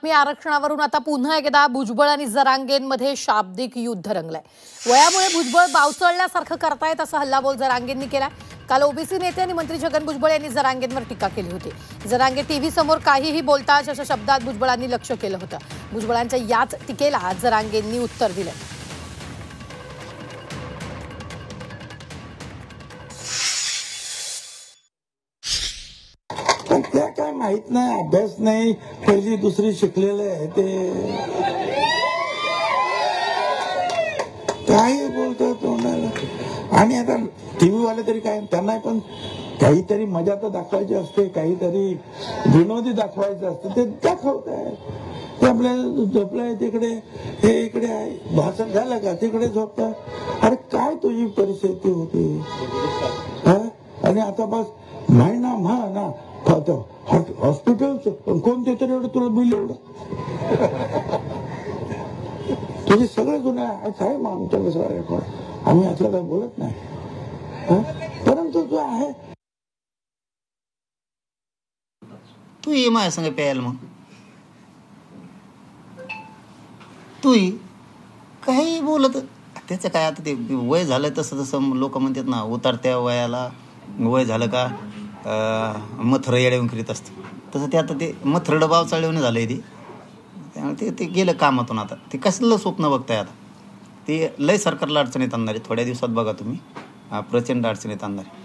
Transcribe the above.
मी आरक्षणावरून आता पुन्हा एकदा भुजबळ आणि जरांगेंमध्ये शाब्दिक युद्ध रंगलंय। वयामुळे भुजबळ बावचळल्यासारखं करतायत असा हल्लाबोल जरांगेंनी केलाय। काल ओबीसी नेते आणि मंत्री छगन भुजबळ यांनी जरांगेंवर टीका केली होती। जरांगे टीव्ही समोर काहीही बोलतात अशा शब्दात भुजबळांनी लक्ष केलं होतं। भुजबळांच्या याच टीकेला जरांगेंनी उत्तर दिलं। त्या काय माहित नाही, अभ्यास नाही, पहिली दुसरी शिकलेले आहे ते काही बोलतो तोंडाला। आणि आता टीव्ही वाले तरी काय, त्यांना पण काहीतरी मजा तर दाखवायची असते, काहीतरी विनोदी दाखवायचं असतं, ते दाखवत आहे। ते आपल्या झोपलंय तिकडे, हे इकडे आहे, भाषण झालं का तिकडे झोपतं। अरे काय तुझी परिस्थिती होती आणि आता बस महिना ना हॉस्पिटल कोणते तरी एवढं तुला बिल एवढं तुझे सगळे गुन्हे आहे मग आमच्या सगळ्या आम्ही यातलं काही बोलत नाही, परंतु जो आहे तू ये माझ्या संग प्यायला। मग तू काही बोलत त्याचं काय, आता ते वय झालं तसं तसं लोक म्हणतात ना, उतरत्या वयाला वय झालं का मथरं येऊन करीत असतं, तसं ते आता ते मथरडं बाव चालवणे झालंय ते। त्यामुळे ते गेलं कामातून। आता ते कसलं स्वप्न बघताय, आता ते लय सरकारला अडचणीत आणणार आहे। थोड्या दिवसात बघा तुम्ही, प्रचंड अडचणीत आणणार आहे।